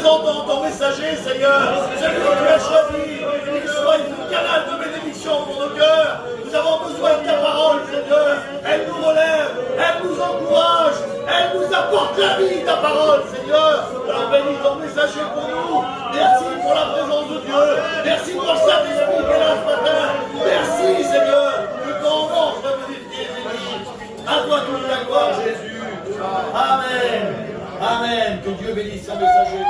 présentons ton messager, Seigneur, celui que tu as choisi, qu'il soit un canal de bénédiction pour nos cœurs. Nous avons besoin de ta parole, Seigneur. Elle nous relève, elle nous encourage, elle nous apporte la vie, ta parole, Seigneur. Alors bénis ton messager pour nous. Merci pour la présence de Dieu. Merci pour le Saint-Esprit qui est là ce matin. Merci, Seigneur, que ton nom soit glorifié. À toi toute la gloire, Jésus. Amen. Amen. Que Dieu bénisse son messager.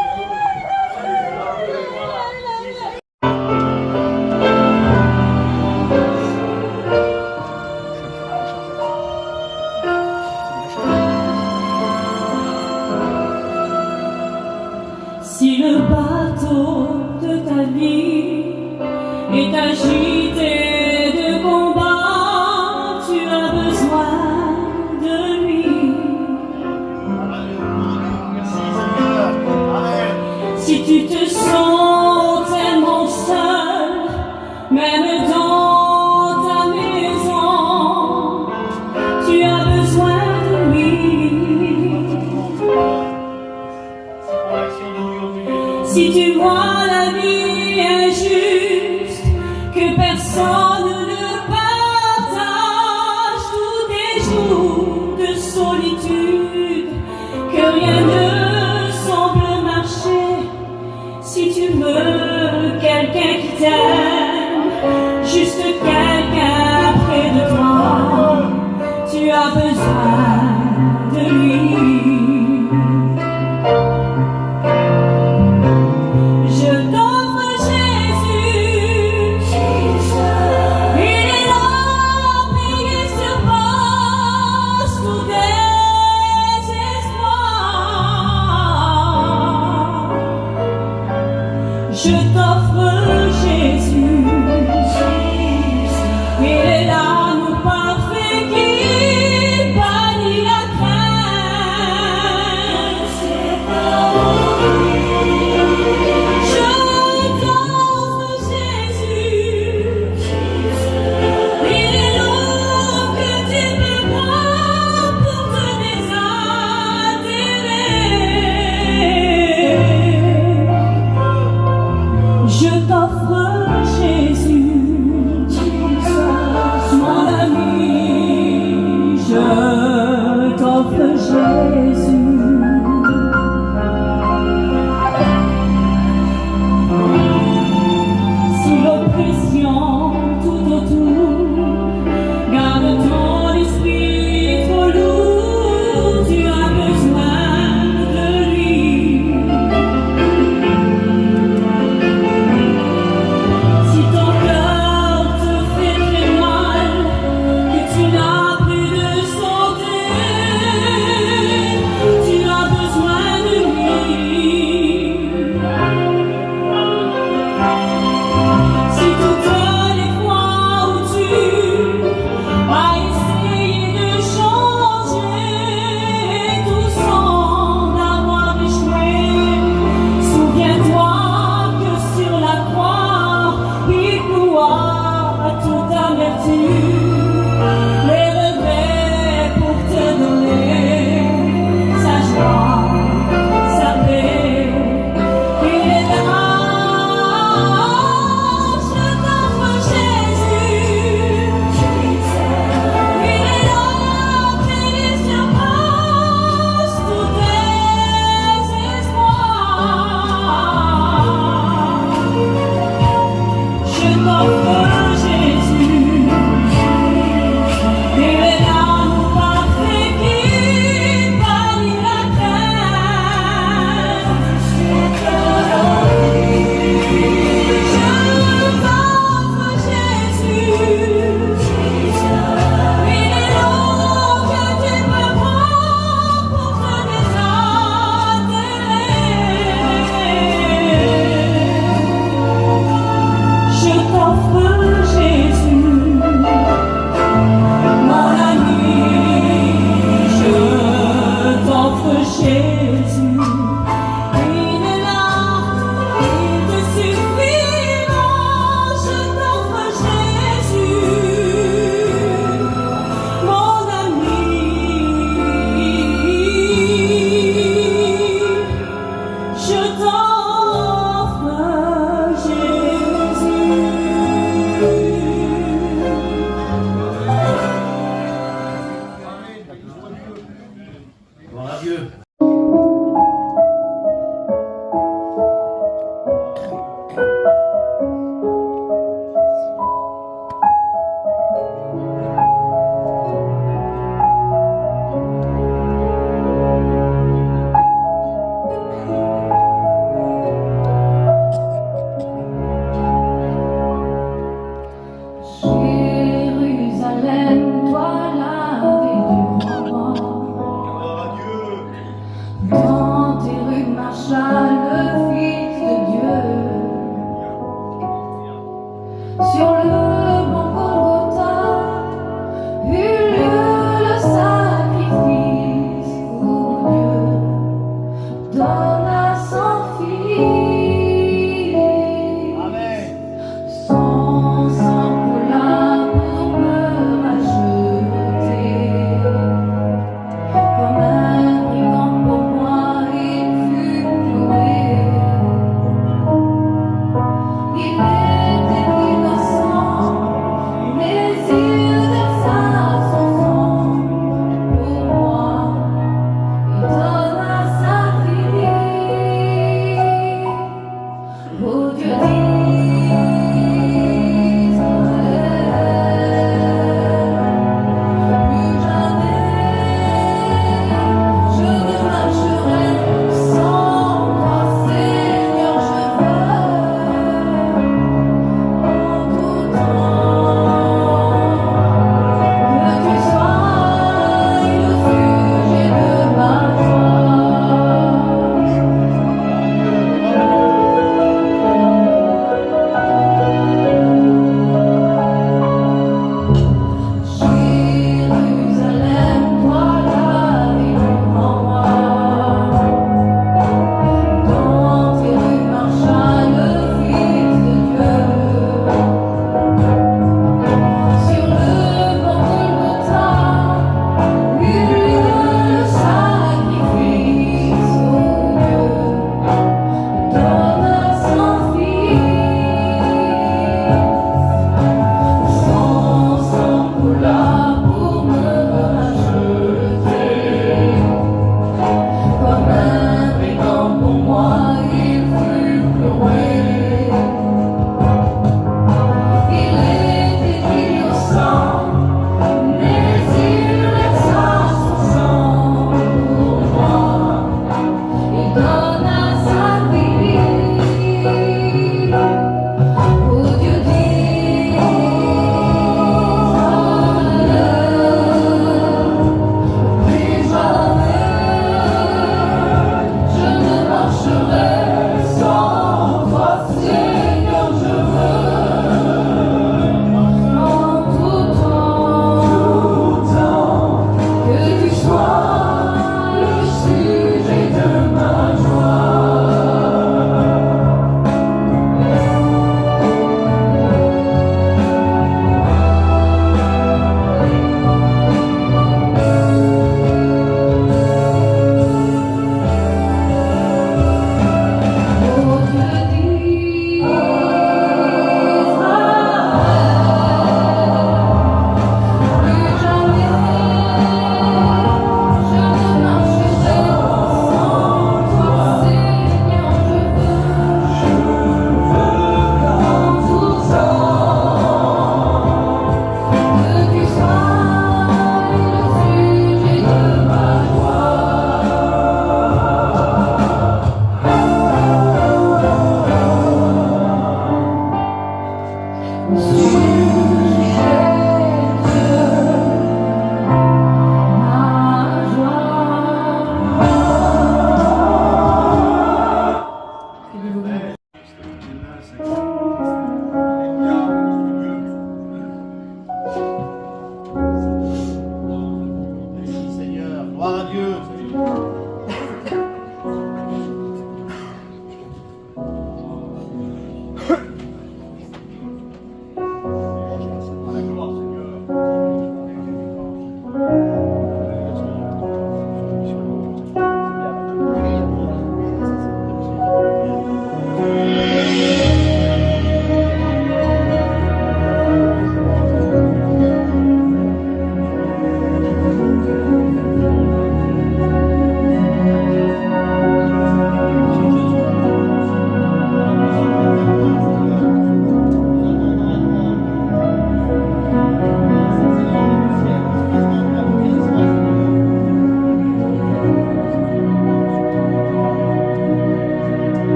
Si le bateau de ta vie est agité de combat, tu as besoin de lui. Si tu te sens tellement seul, même dans ta maison, tu as besoin de lui. Si tu vois la vie injuste, que personne ne partage, tous tes jours de solitude, que rien ne semble marcher, si tu veux quelqu'un qui t'aime, juste quelqu'un près de toi, tu as besoin de lui. Je t'offre Jésus, il est l'amour parfait qui bannit la crainte. Je t'offre Jésus, il est l'eau que tu peux boire pour te désaltérer. Je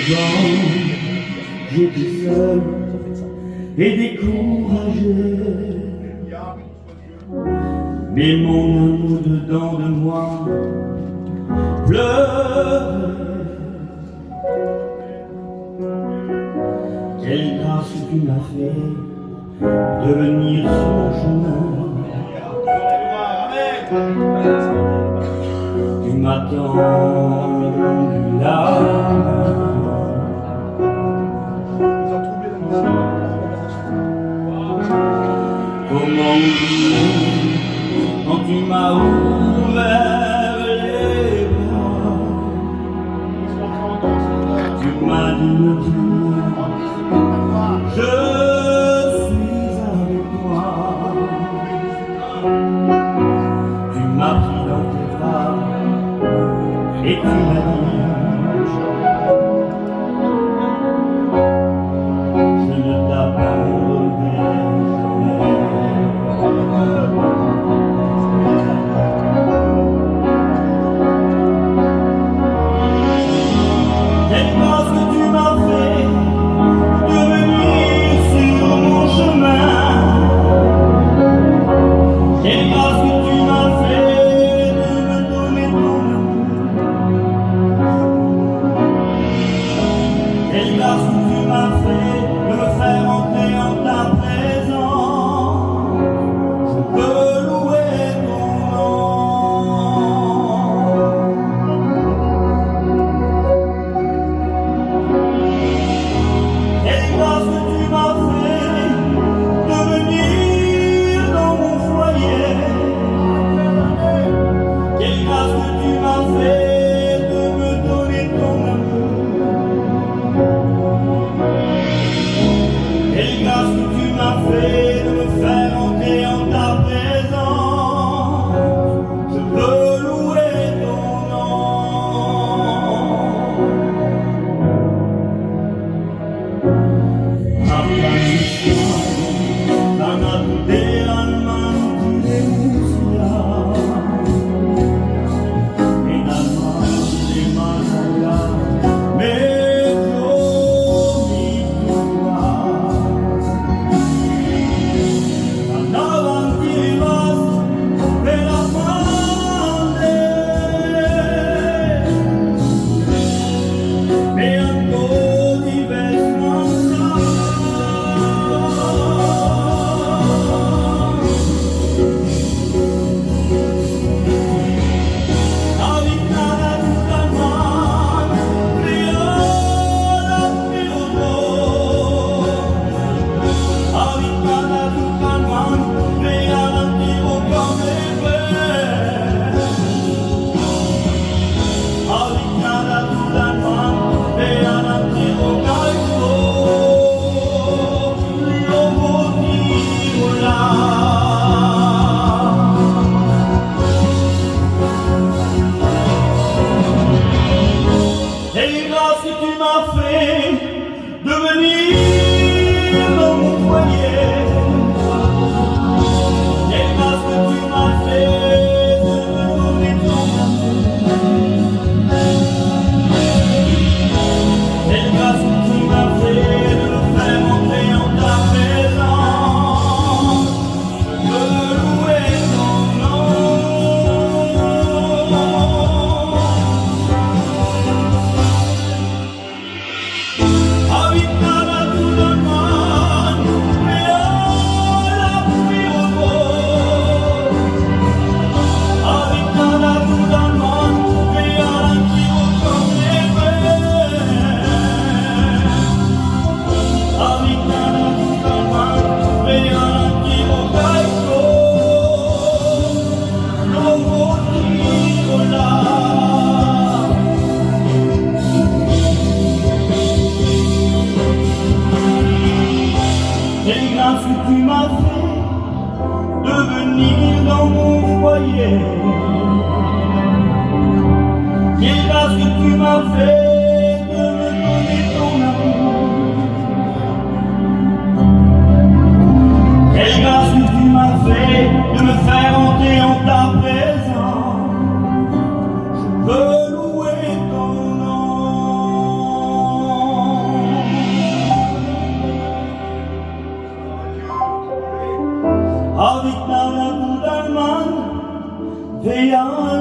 longtemps, j'étais seul et découragé. Mais mon amour dedans de moi pleurait. Quelle grâce tu m'as fait de venir sur mon chemin. Tu m'as tendu la main. Comment oublier quand tu m'as ouvert les bras. Tu m'as dit ne viens, je suis avec toi. Tu m'as pris dans tes bras et tu m'as dit je ne t'abandonnerai jamais. Quelle grâce que tu m'as fait de venir sur mon chemin. Quelle grâce que tu m'as fait de me donner ton amour.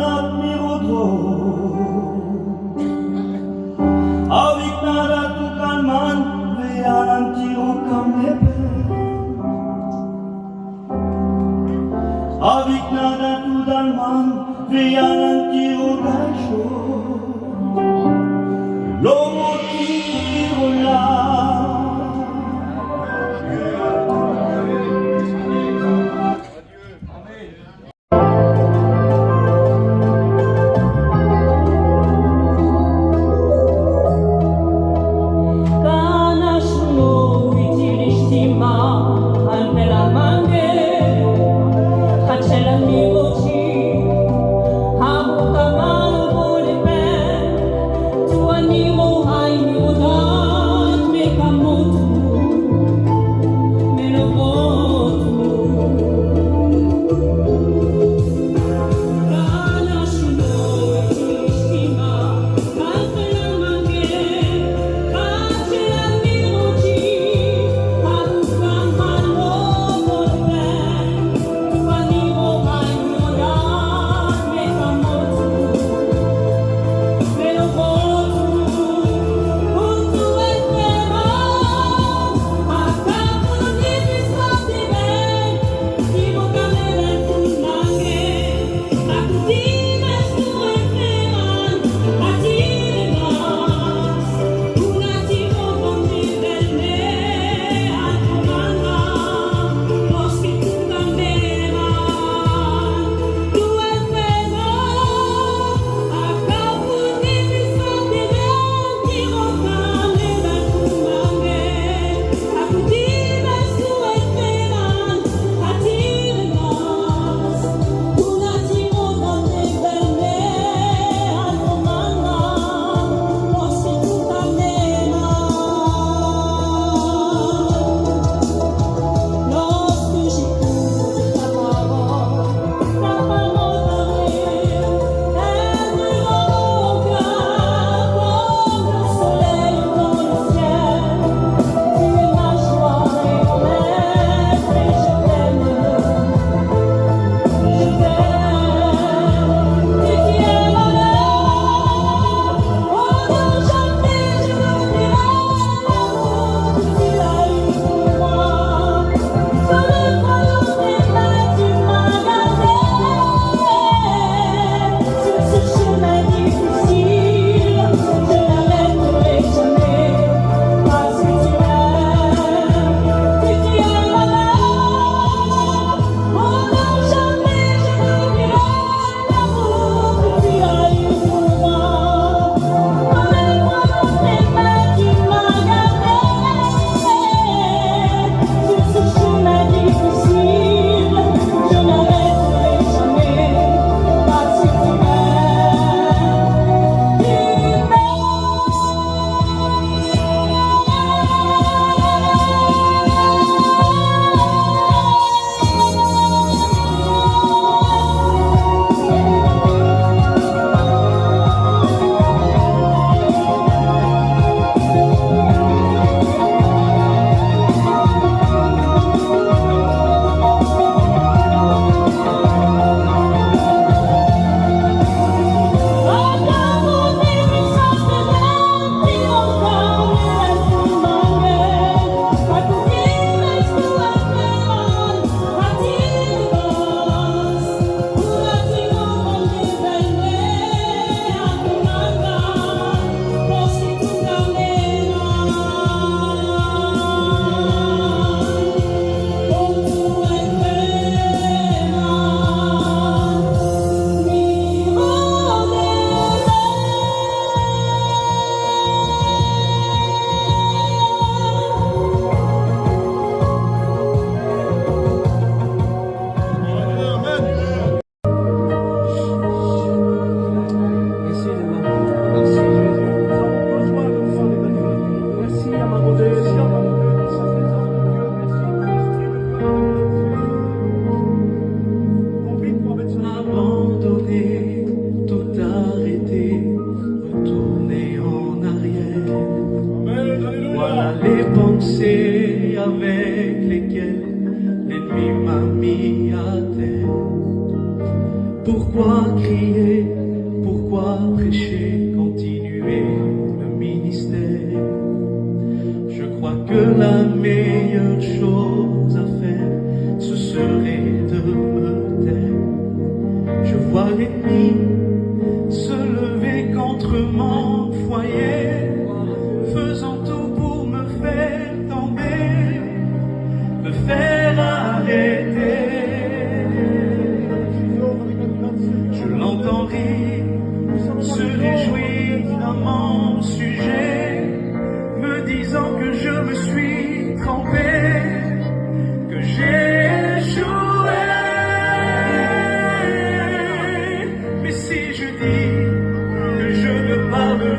admiro avec nada tu calman vean antiro kamepe avec nada tu dalman vean antiro gacho lomo tiro la Amigo, ci, a boca mano, por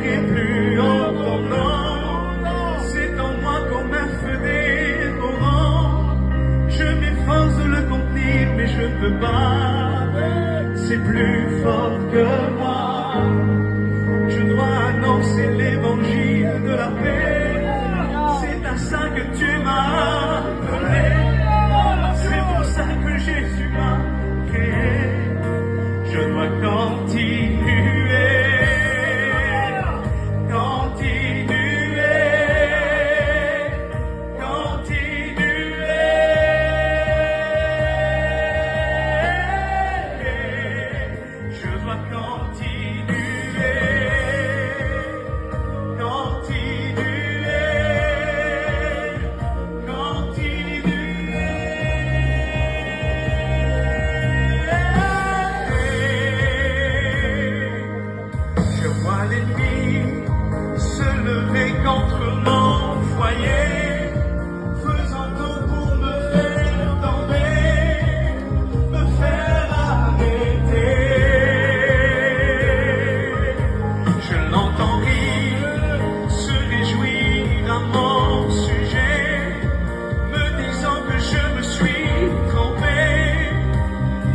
parlerai plus en ton nom. C'est en moi comme un feu dévorant. Je m'efforce de le contenir, mais je ne peux pas. C'est plus fort que moi. Je dois annoncer l'évangile de la paix. C'est à ça que tu m'as appelé. C'est pour ça que Jésus m'a créé. Je dois continuer, continuer, continuer. Je dois continuer, continuer, continuer. Je vois l'ennemi se lever contre mon foyer, faisant tout pour me faire tomber, me faire arrêter. Je l'entends rire, se réjouir à mon sujet, me disant que je me suis trompé,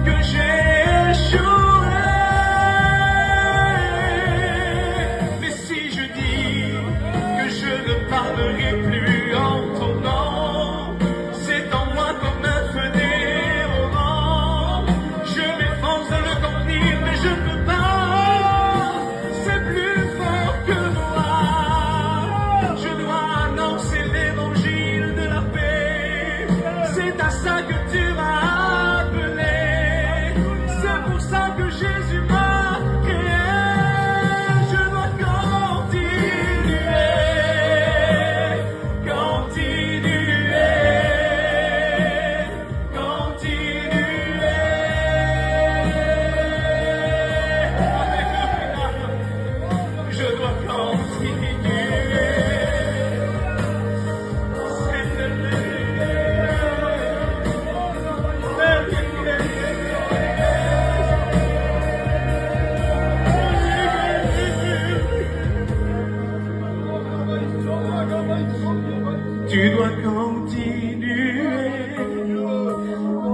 que j'ai échoué. Mais si je dis que je ne parlerai plus en ton nom, c'est en moi comme un feu dévorant. Je m'efforce de le contenir, mais je ne peux pas. C'est plus fort que moi. Je dois annoncer l'évangile de la paix. C'est à ça que tu m'as appelé. C'est pour ça que Jésus m'a créé. Je dois continuer, continuer, continuer. Je dois continuer. Tu dois continuer,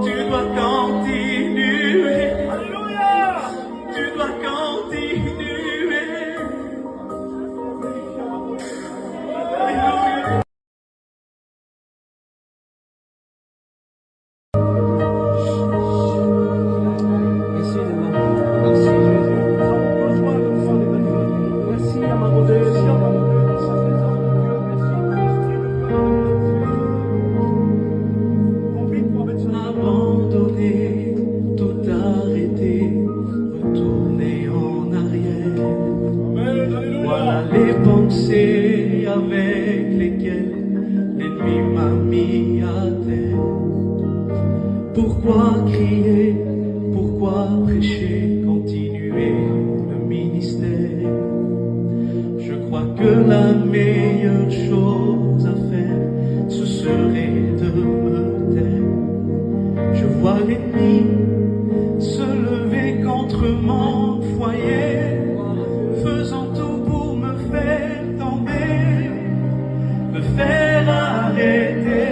tu dois continuer, tu dois continuer. Alléluia. Merci de merci Jésus. Merci à ma Abandonner, tout arrêter, retourner en arrière. Voilà les pensées avec lesquelles l'ennemi m'a mis à terre. Pourquoi crier, pourquoi prêcher, continuer le ministère? Je crois que la meilleure chose à faire, ce serait de me taire. Je vois l'ennemi se lever contre mon foyer, faisant tout pour me faire tomber, me faire arrêter.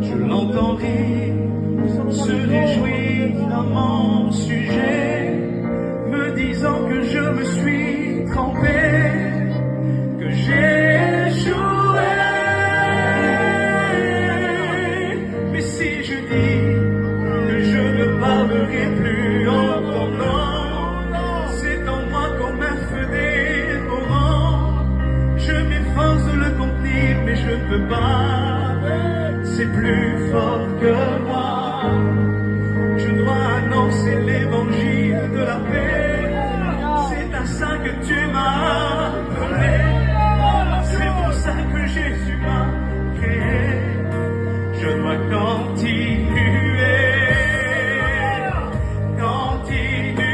Je l'entends rire, se réjouir à mon sujet, me disant que je me suis trompé, que j'ai échoué. Mais si je dis que je ne parlerai plus en ton nom, c'est en moi comme un feu dévorant. Je m'efforce de le contenir, mais je ne peux pas. C'est plus fort que moi. Je dois annoncer l'évangile de la paix. C'est à ça que tu m'as appelé. C'est pour ça que Jésus m'a créé. Je dois continuer, continuer,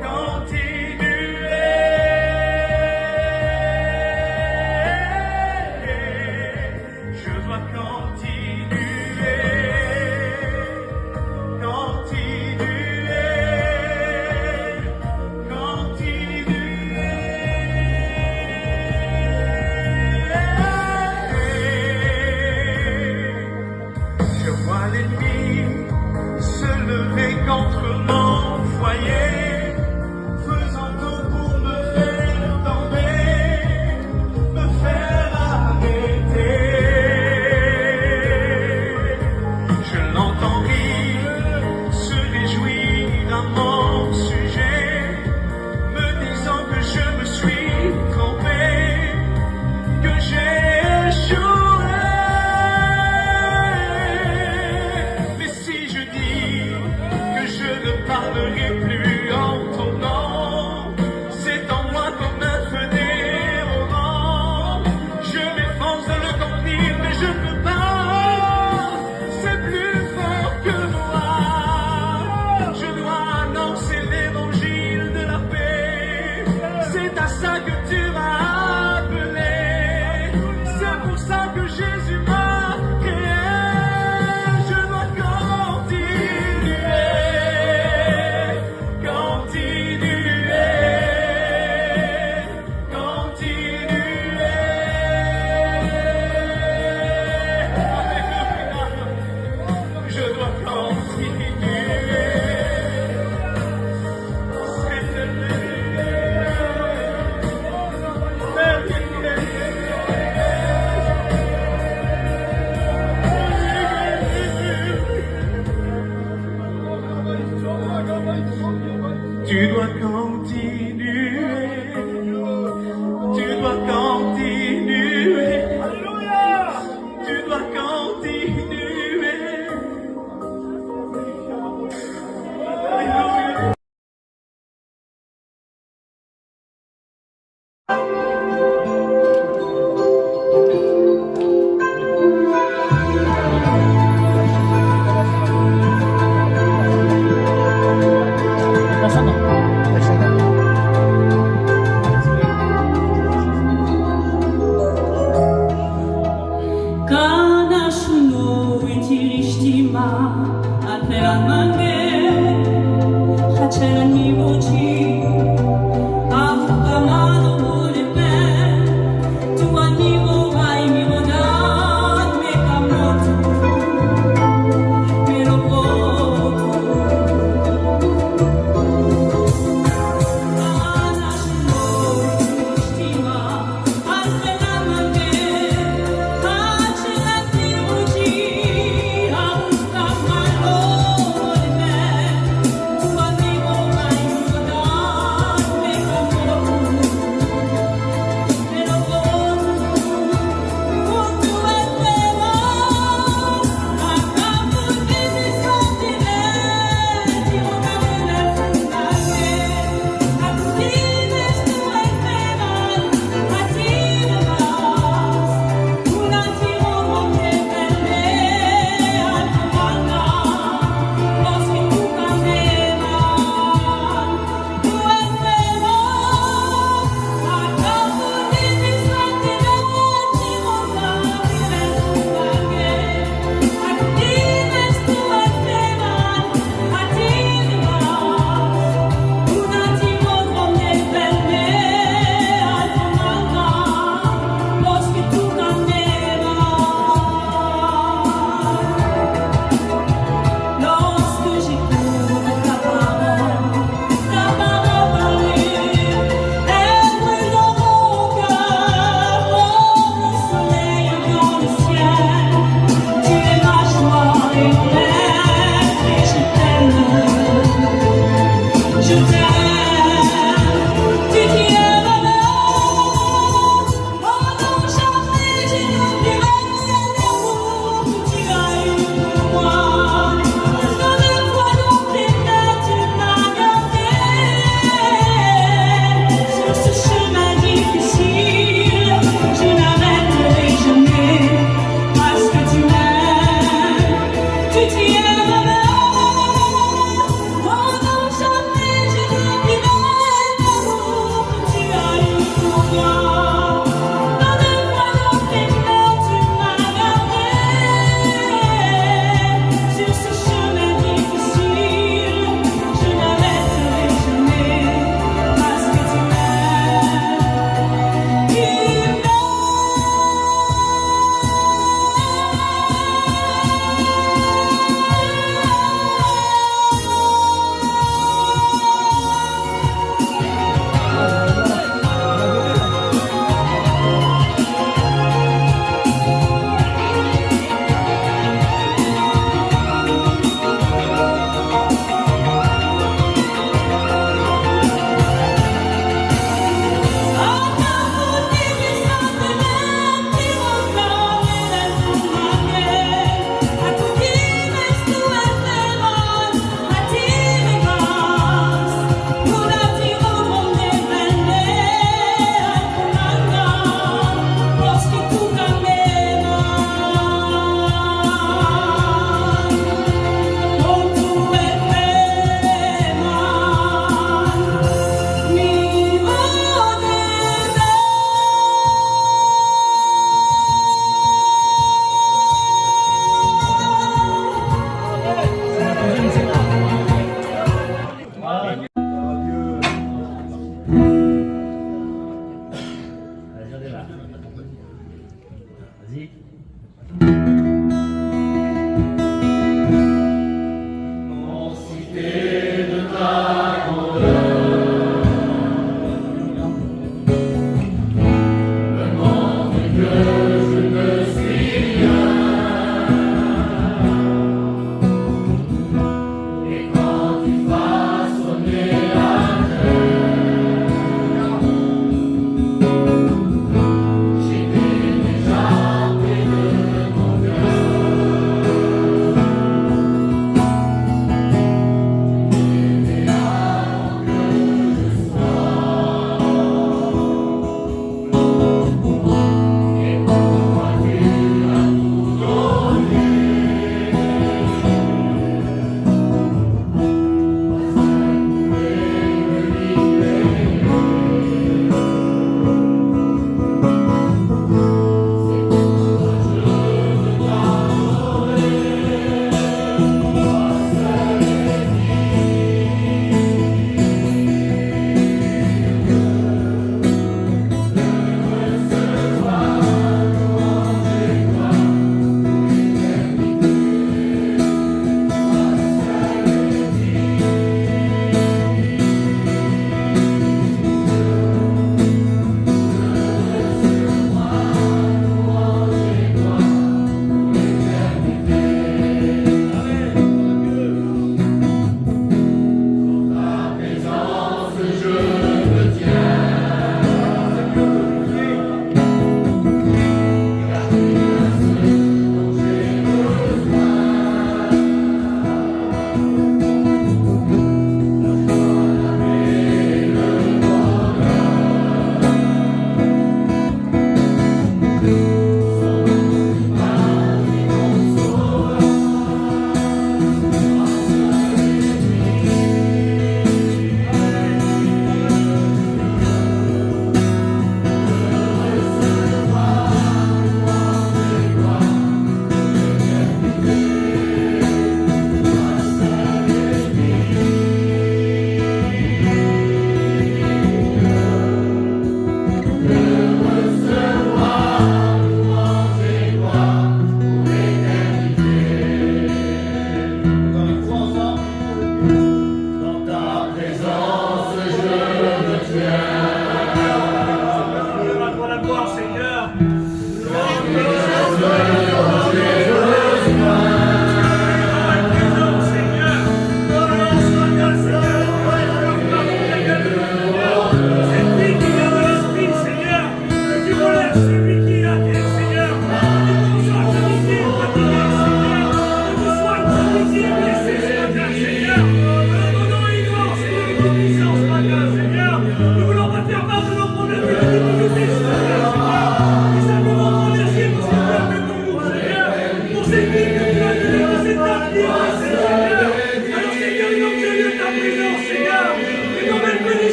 continuer. Je dois continuer, continuer. Tu dois continuer. Tu dois continuer. Tu dois continuer. Alléluia. Kanashno itirishtima aperanmange hachelani voci afkamano volepe tu animo vai mi vodat me kamotu me lo voto Kanashno itirishtima aperanmange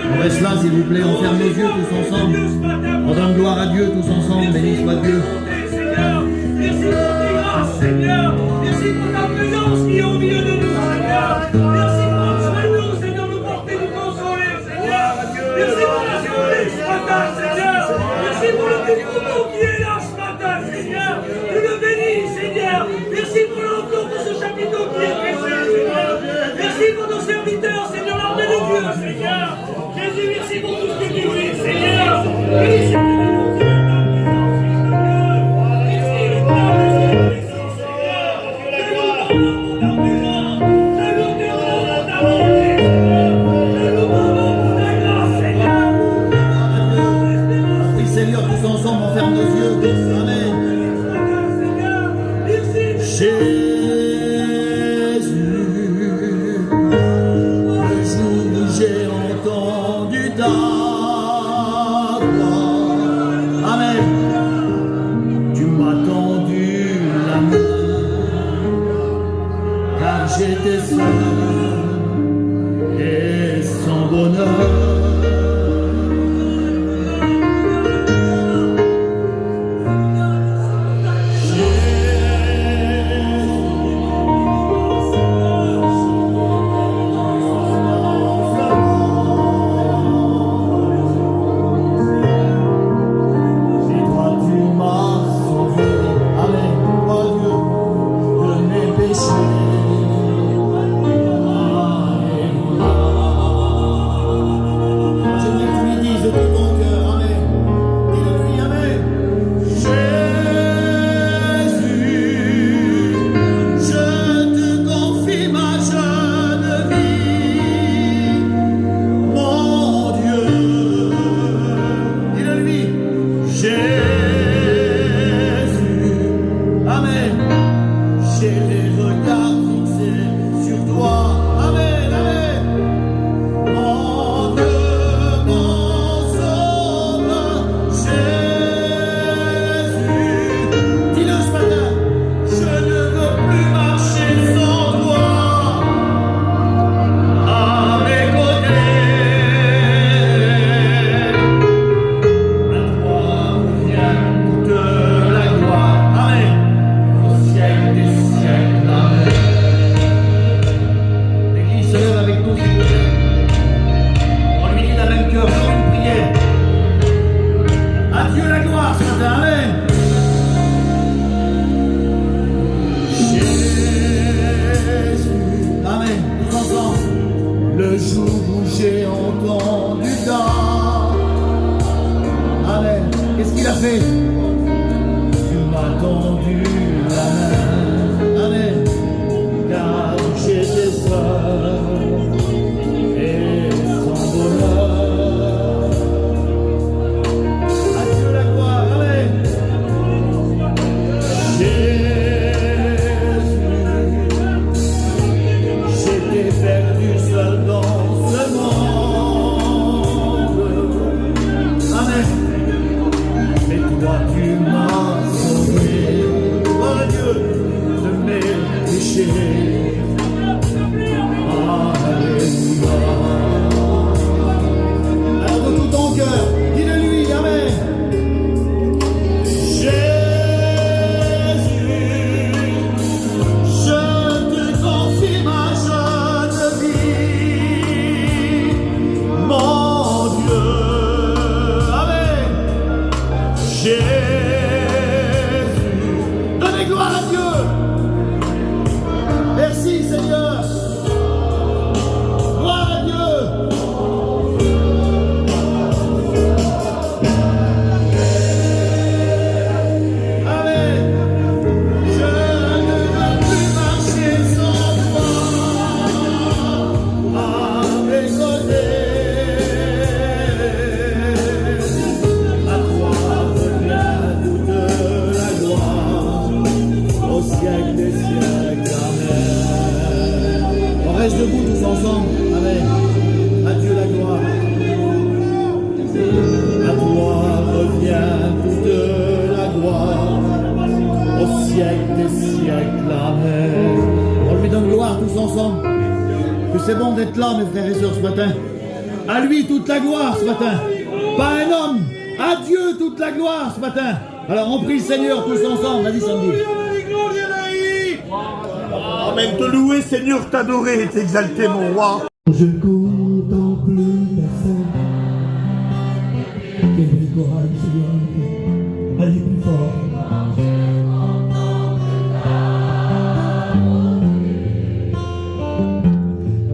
On reste là, s'il vous plaît, on ferme nos yeux tous ensemble. On donne gloire à Dieu tous ensemble, béni soit Dieu. Seigneur, merci pour tes grâces, Seigneur. Merci pour ta présence qui est au milieu de nous, Seigneur. Merci pour prendre soin de nous, Seigneur, nous porter, nous consoler, Seigneur. Merci pour la journée ce matin, Seigneur. Merci pour le petit couteau qui est là ce matin, Seigneur. Tu le bénis, Seigneur. Merci pour l'encours pour ce chapiteau qui est pressé, Seigneur. Merci pour nos serviteurs, Seigneur, l'armée de Dieu, Seigneur. Jésus, merci pour tout ce que tu fais, Seigneur. Bénis, Seigneur. J'étais seul et sans bonheur. ensemble. Que c'est bon d'être là, mes frères et sœurs, ce matin. À lui toute la gloire ce matin. Pas un homme. À Dieu toute la gloire ce matin. Alors on prie le Seigneur tous ensemble. Vas-y, Sandy. Amen. Te louer, Seigneur, t'adorer et t'exalter, mon roi. Je contemple personne. Quel bel courage, Seigneur. Allez plus fort.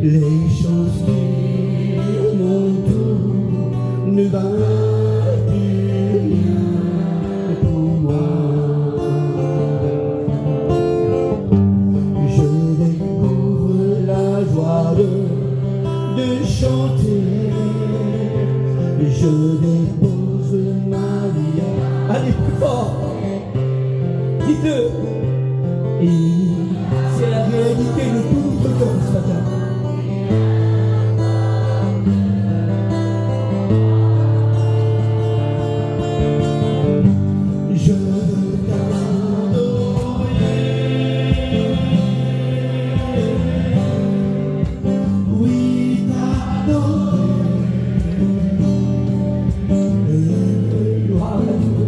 Les choses qui m'entourent ne valent plus rien pour moi. Je découvre la joie de chanter. Je dépose ma vie. Allez plus fort. Dites-le. Et c'est la réalité de tout notre cœur ce matin. Je veux t'adorer, oui t'adorer, gloire à Dieu,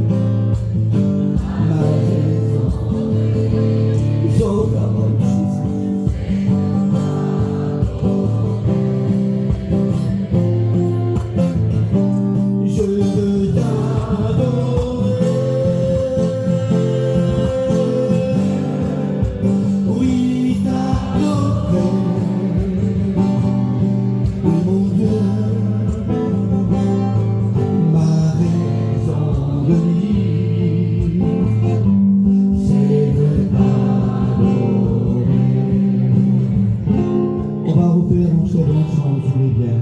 ma raison, Zola Jésus. Je veux t'adorer. Oui, t'adorer, mon Dieu, ma raison de vivre, c'est de t'adorer. On va refaire mon cher ensemble, si vous voulez bien.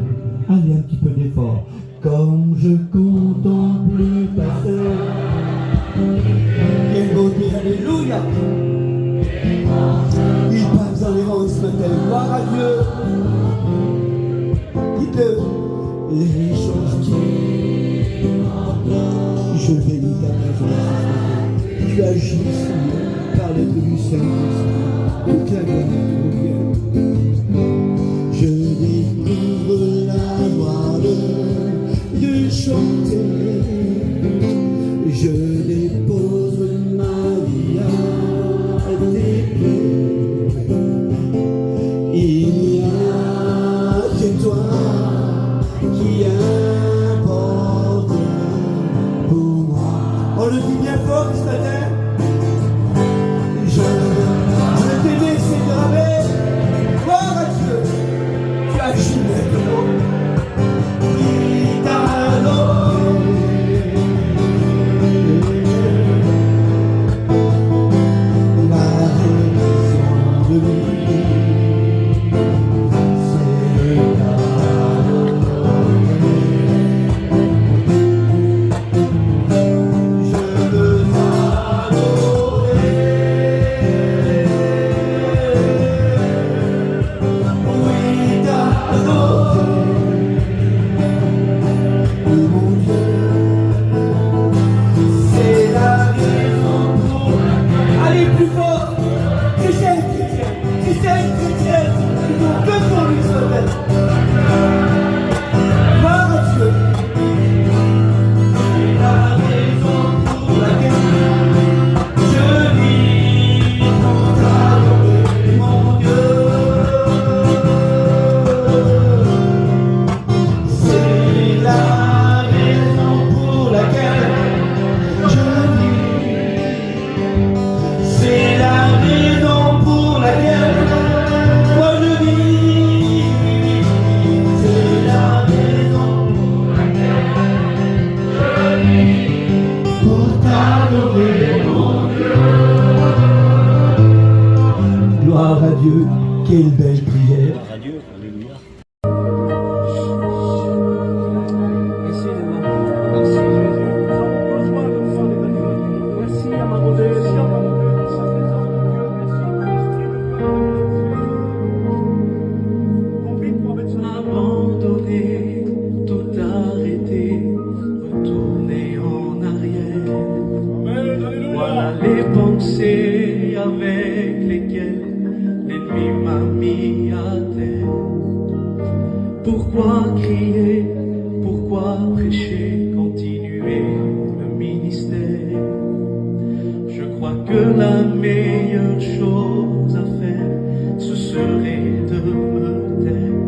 Allez, un petit peu d'effort. Comme je contemple ta sœur. Quelle beauté, alléluia. Il passe dans les rangs ce matin, gloire à Dieu. Dites-le, les choses qui je bénis ta présence. Tu agis, Seigneur, par l'être du Saint-Esprit. Toute la gloire te revient. Je découvre la joie de chanter. Je dépose ma vie à tes pieds. Il n'y a que toi qui importe pour moi. On le dit bien fort ce matin. Je veux t'aimer, Seigneur, avec gloire à Dieu. Tu agis maintenant. Oui, t'adorer. Ma raison de vivre, c'est t'adorer. Je veux t'adorer. Oui, t'adorer. Mon Dieu, c'est la raison pour laquelle. Allez plus fort. Tu sais une chrétienne, tu sais une chrétienne, ils n'ont que pour lui se mettre. Gloire à Dieu. C'est la raison pour laquelle je vis pour t'adorer, mon Dieu. C'est la raison pour laquelle je vis. C'est la raison pour laquelle moi je vis. C'est la raison pour laquelle je vis. Pour t'adorer, mon Dieu. Gloire à Dieu, quelle belle prière. Merci de m'avoir. Merci Jésus. Merci à ma modèle. Abandonner, tout arrêter, retourner en arrière. Voilà les pensées avec lesquelles l'ennemi m'a mis la meilleure chose à faire, ce serait de me taire.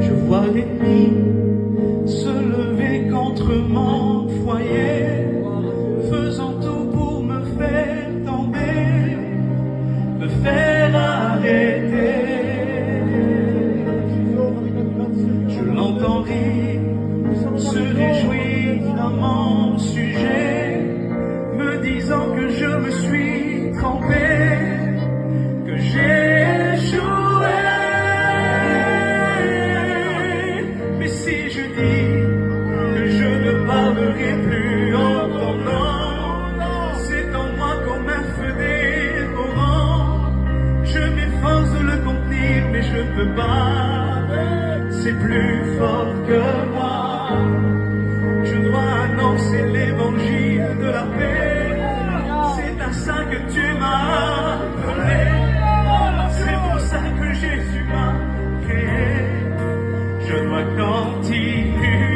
Je vois l'ennemi se lever contre mon foyer, faisant tout pour me faire tomber, me faire arrêter. Je l'entends rire, se réjouir à mon sujet, me disant que je me suis trompé, que j'ai échoué. Mais si je dis que je ne parlerai plus en ton nom, c'est en moi comme un feu dévorant. Je m'efforce de le contenir, mais je ne peux pas. C'est plus fort que moi. Je dois annoncer l'évangile de la paix. C'est à ça que tu m'as appelé. C'est pour ça que Jésus m'a créé. Je dois continuer.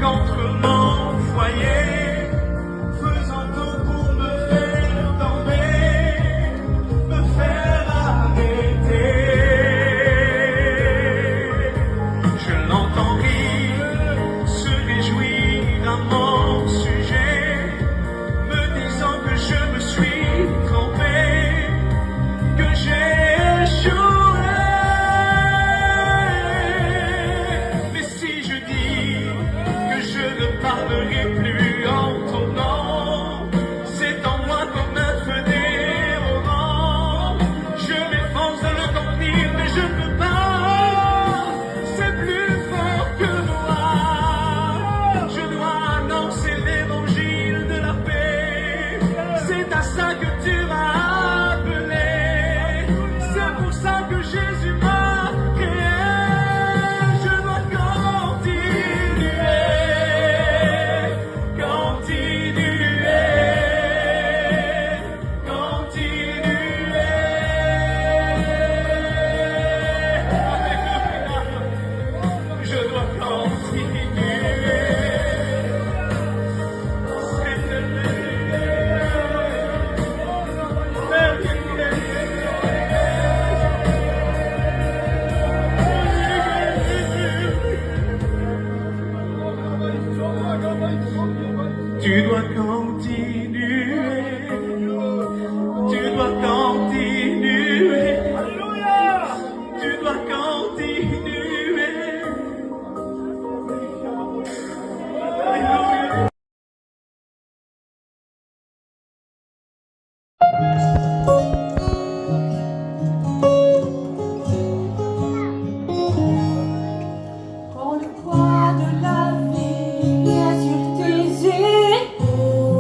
Contre mon foyer, faisant tout pour me faire tomber, me faire arrêter. Je l'entends rire, se réjouir à mon sujet, me disant que je me suis trompé, que j'ai échoué. Mais si je dis je ne parlerai plus en ton nom, c'est en moi comme un feu dévorant. Je m'efforce de le contenir, mais je ne peux pas. C'est plus fort que moi. Je dois annoncer l'évangile de la paix. C'est à ça que tu m'as appelé. C'est pour ça que Jésus m'a créé. Je dois continuer. Tu dois continuer, tu dois continuer, alléluia, tu dois continuer, alléluia. Quand le poids de la vie vient sur tes épaules,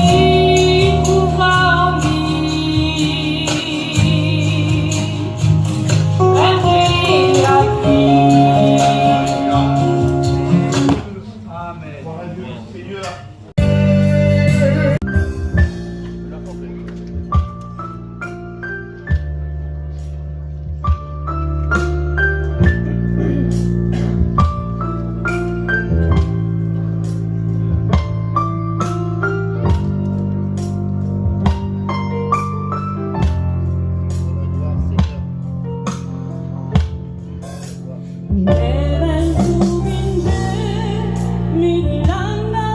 qui trouvera en lui un vrai acquis. Never moving there, Milanda,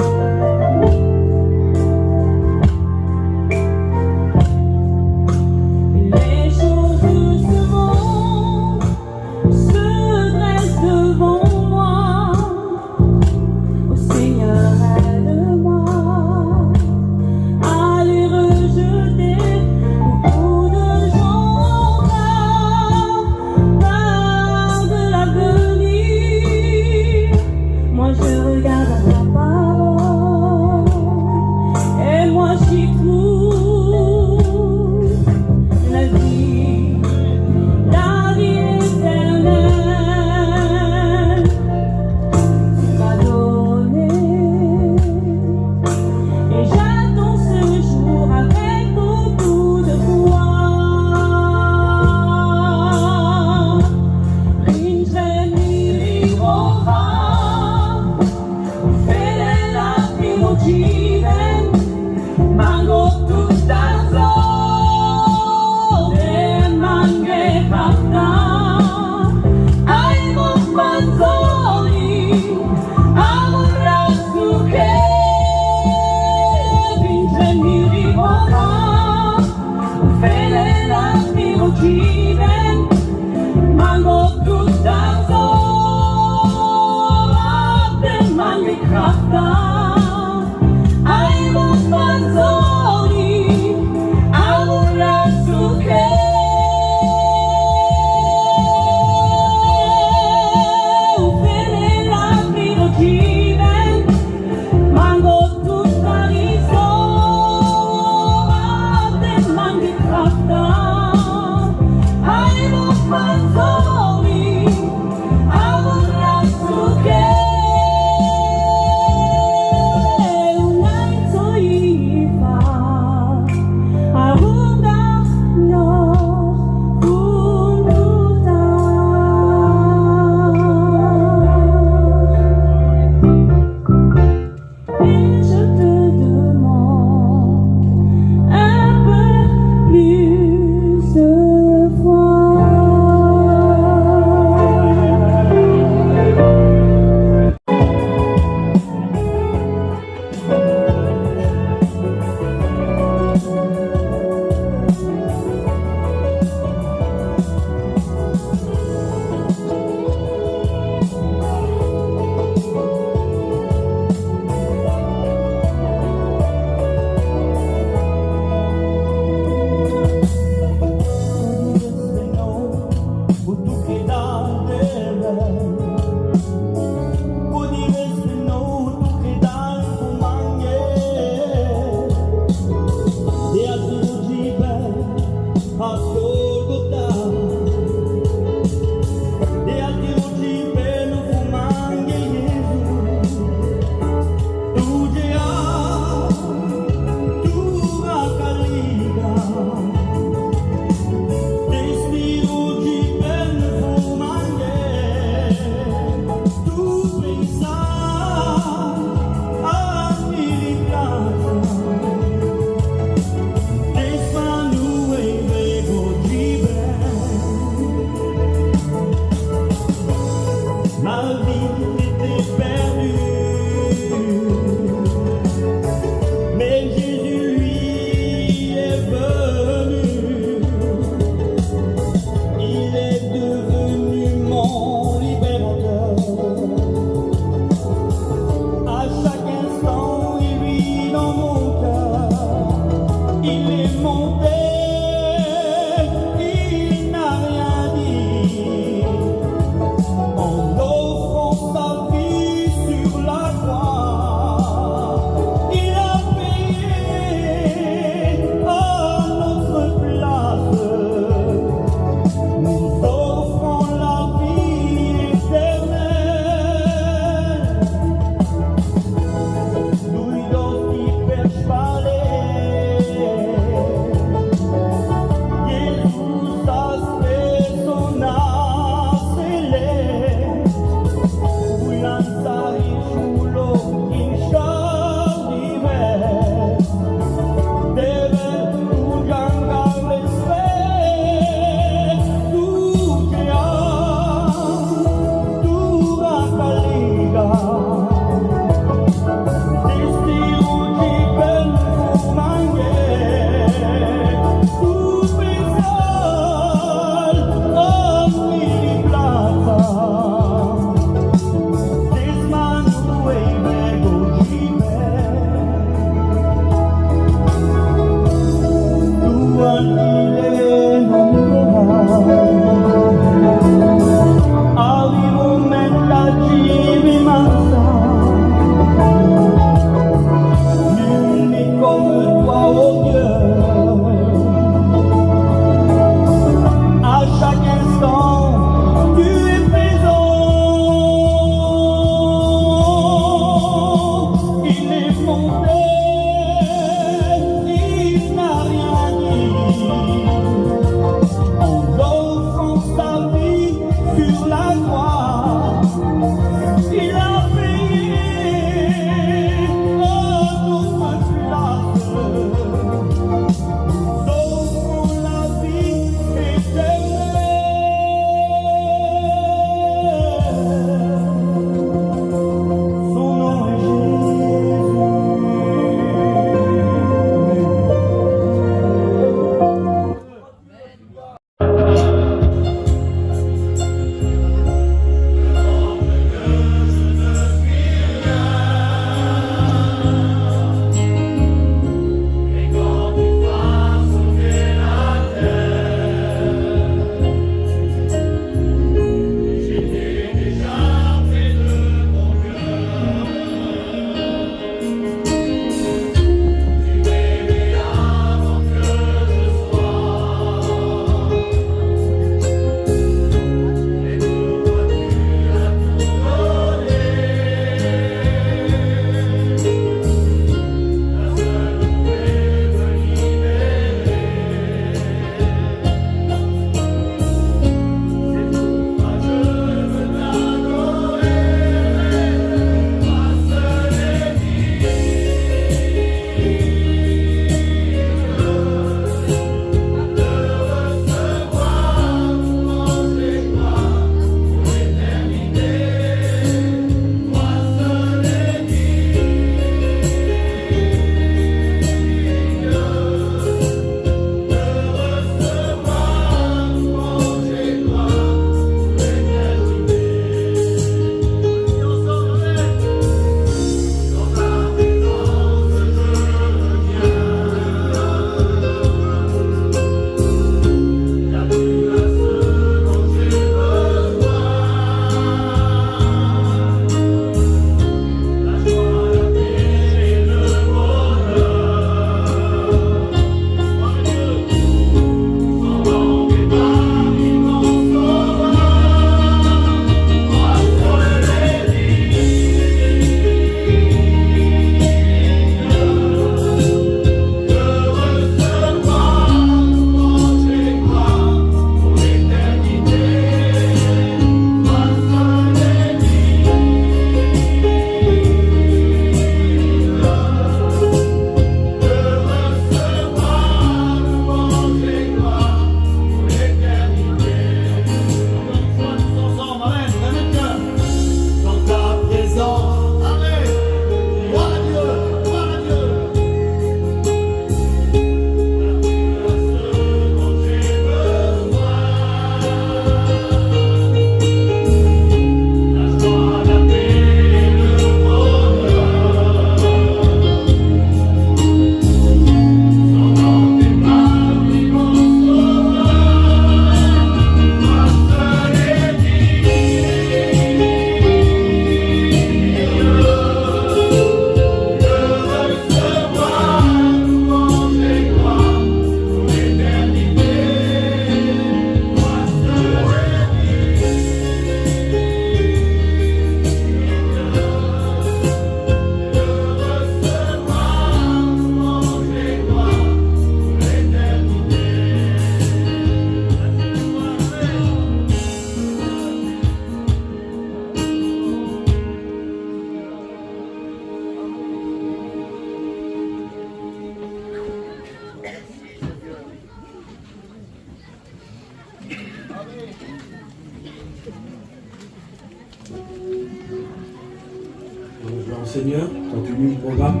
Alors Seigneur, continue le programme.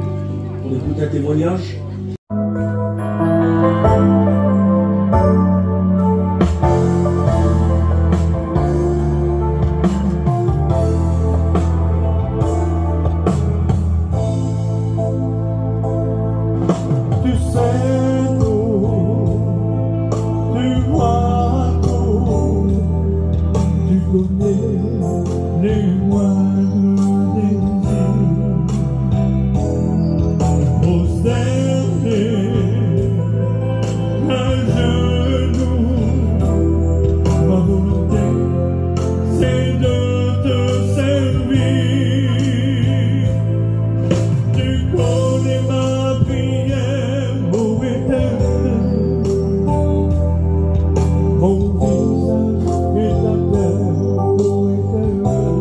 On écoute un témoignage. Tu sais tout, tu vois tout, tu connais les moindres désirs. Prosterné à genoux, ma volonté c'est de te servir. Tu connais ma prière, ô Éternel. Mon visage est à terre, ô Éternel.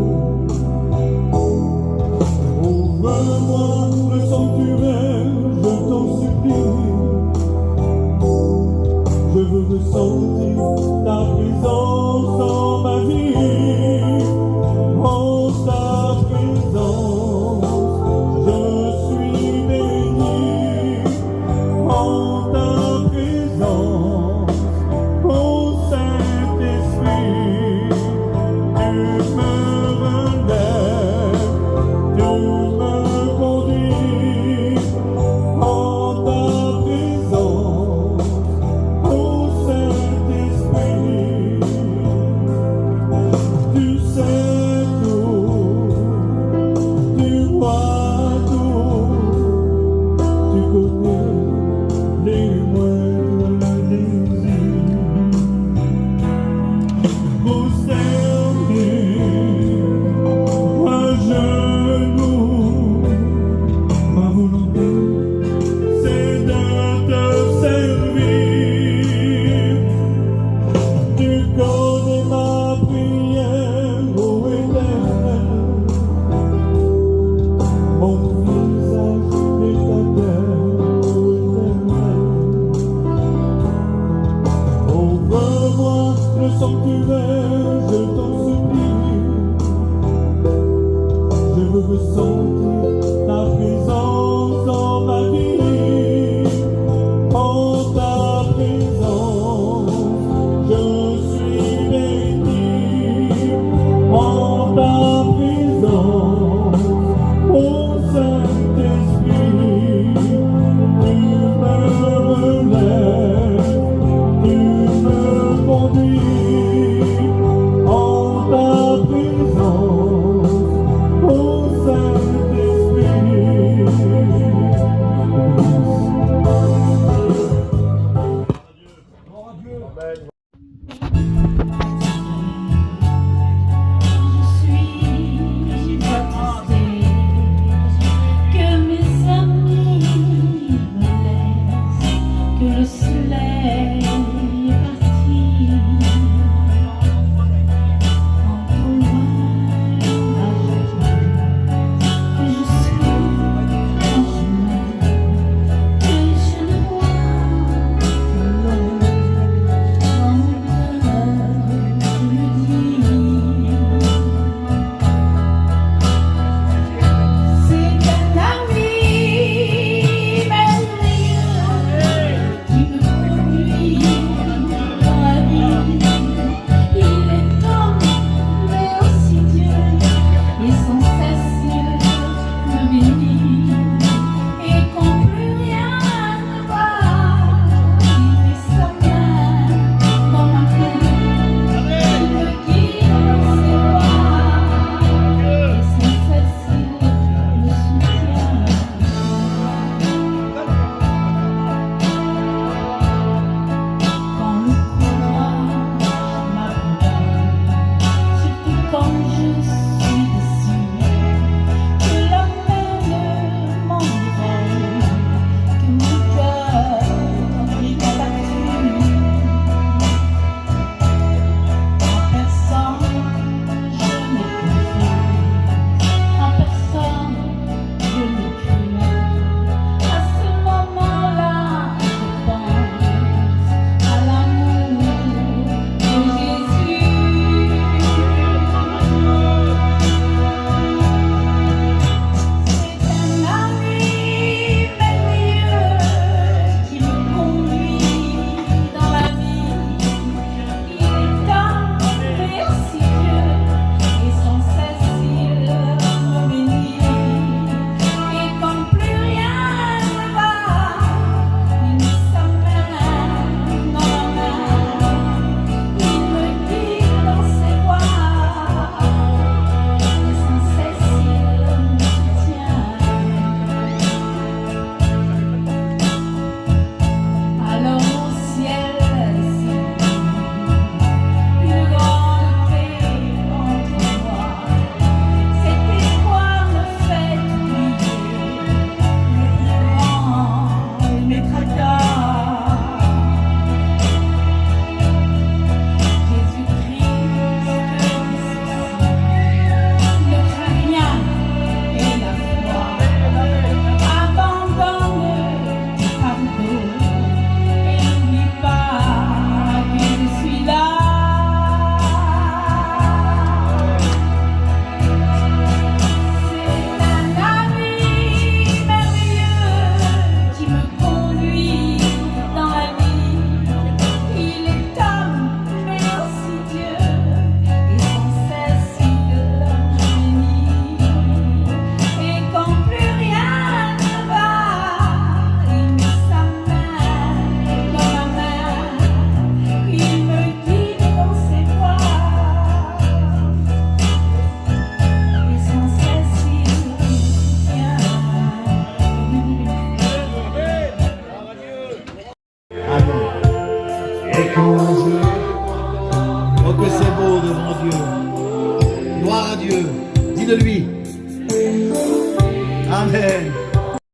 Amen.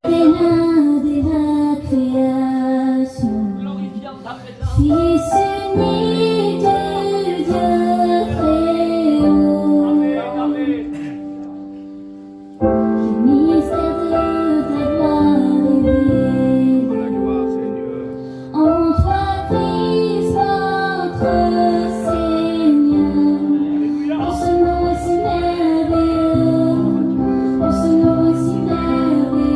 de la création, Fils unique de Dieu très-haut, le mystère de ta gloire révélé, en toi Christ notre Seigneur, en ce nom si merveilleux, en ce nom si merveilleux.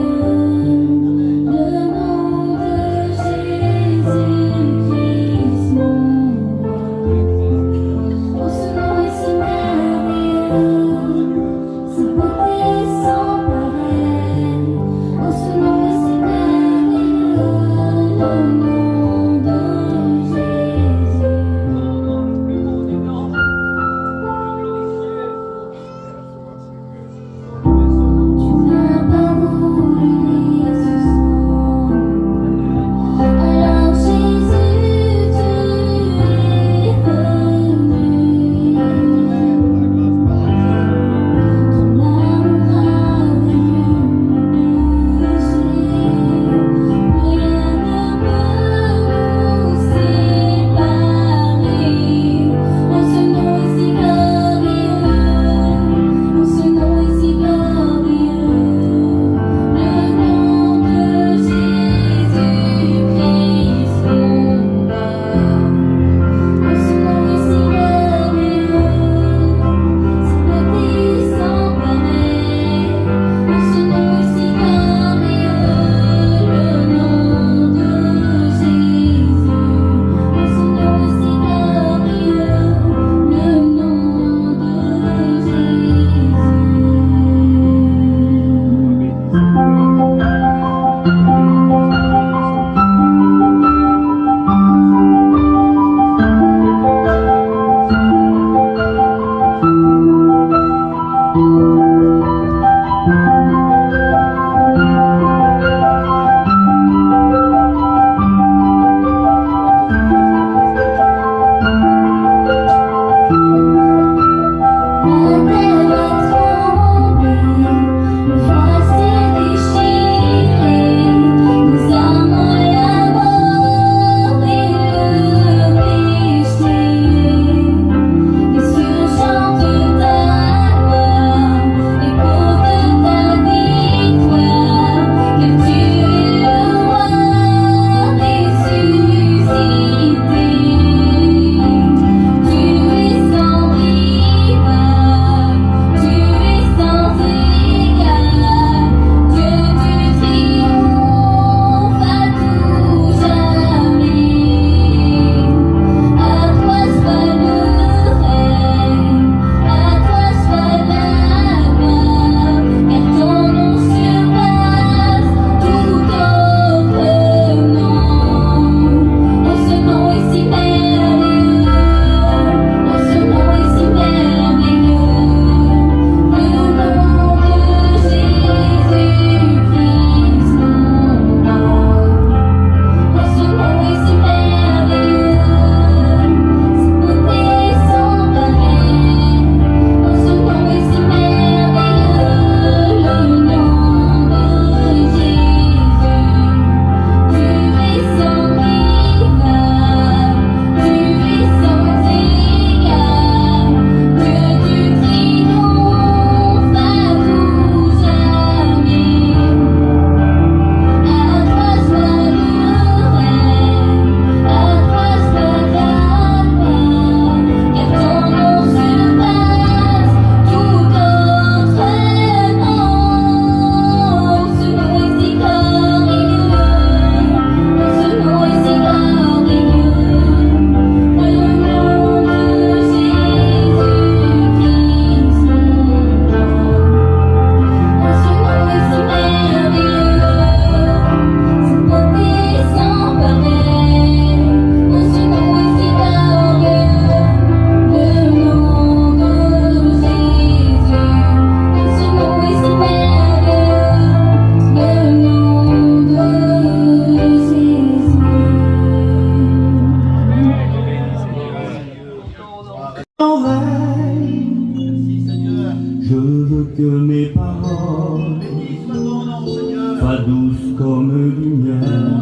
Béni soit ton nom, Seigneur. Sois douce comme lumière.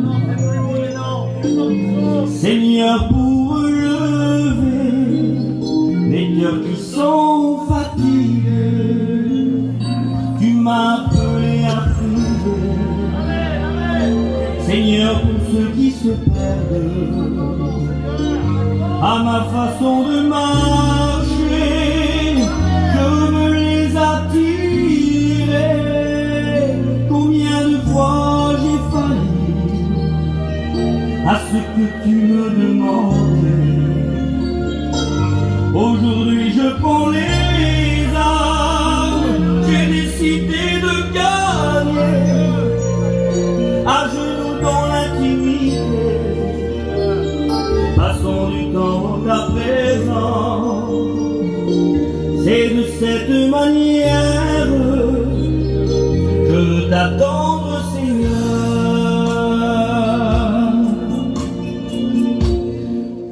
Seigneur, pour relever les cœurs qui sont fatigués, tu m'as appelé à prier. Seigneur, pour ceux qui se perdent, à ma façon de marcher, je veux les attirer. Combien de fois j'ai failli à ce que tu me demandais. Aujourd'hui je prends les armes, j'ai décidé de gagner. À genoux dans l'intimité, passons du temps à présent. C'est de cette manière que je veux t'attendre, Seigneur.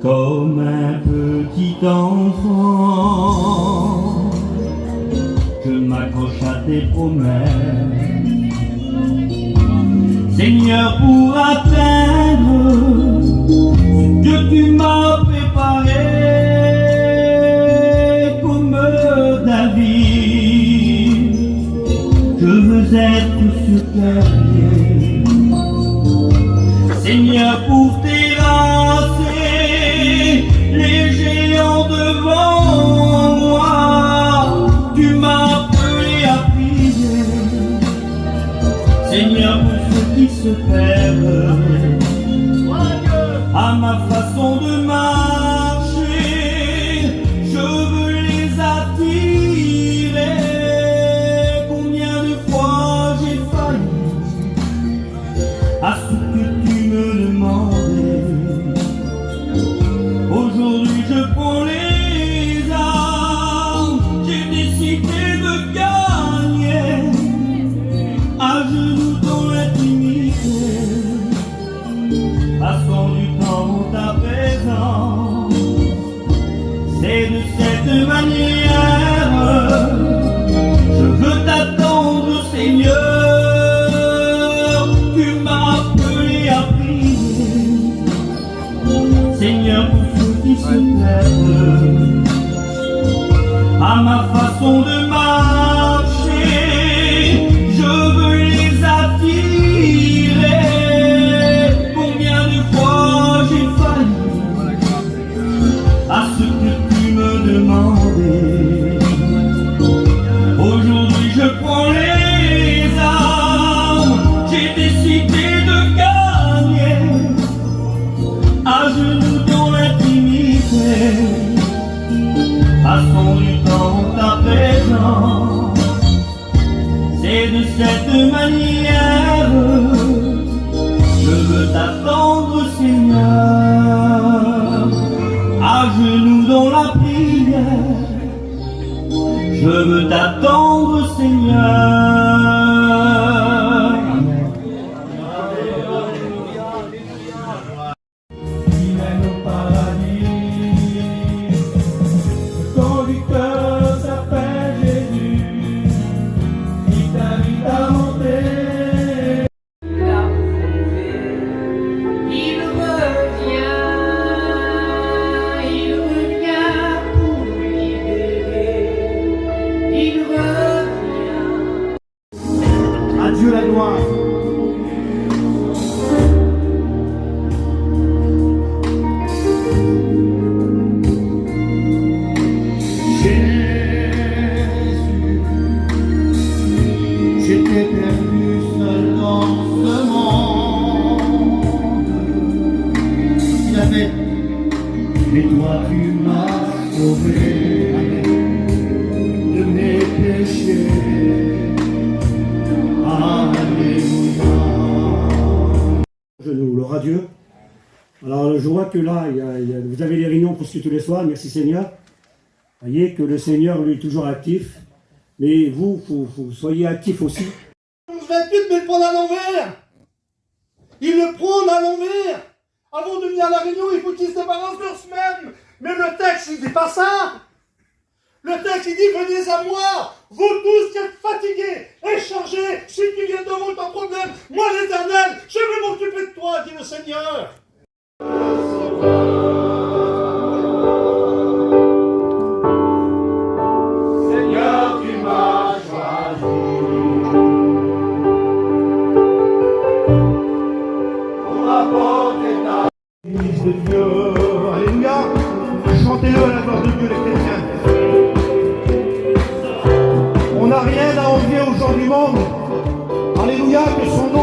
Comme un petit enfant, je m'accroche à tes promesses. Seigneur, pour atteindre ce que tu m'as préparé, comme David, je veux être sur tes pieds. Seigneur, pour terrasser les géants devant moi, tu m'as appelé à prier. Seigneur, pour ceux qui se perdent, à ma façon de marcher, je veux les attirer. Combien de fois j'ai failli à ce que tu me demandais. Aujourd'hui je prends les armes, j'ai décidé de gagner. À genoux dans l'intimité, passons du temps à présent. C'est de cette manière je veux t'attendre, Seigneur. Tu m'as appelé à prier. Seigneur, pour ceux qui se perdent, à ma façon de marcher, je veux les attirer. Combien de fois j'ai failli à ce que tu me demandais. Aujourd'hui je prends les armes, j'ai décidé de gagner. À genoux dans l'intimité, passons du temps à présent. C'est de cette manière je veux t'attendre, Seigneur. À genoux dans la prière, je veux t'attendre, Seigneur. Il mène au paradis. Le conducteur s'appelle Jésus. Il t'invite à monter. Il revient pour libérer. Il revient. Adieu la gloire. J'étais perdu seul dans ce monde. Il avait, mais toi tu m'as sauvé de mes péchés. Alléluia. Je nous le radieux. Alors je vois que là, vous avez les réunions presque tous les soirs, merci Seigneur. Vous voyez que le Seigneur, lui, est toujours actif. Mais vous soyez actifs aussi. 28, mais le prendre à l'envers. Il le prend à l'envers. Avant de venir à la réunion, il faut qu'il se débarrasse de semaine. Mais le texte, il dit pas ça. Le texte il dit venez à moi, vous tous qui êtes fatigués et chargés, si tu viens devant ton problème, moi l'Éternel, je vais m'occuper de toi, dit le Seigneur. Seigneur, tu m'as choisi pour apporter ta Église de Dieu. Alléluia. Chantez-le à la gloire de Dieu, les chrétiens. On n'a rien à envier aux gens du monde. Alléluia, que son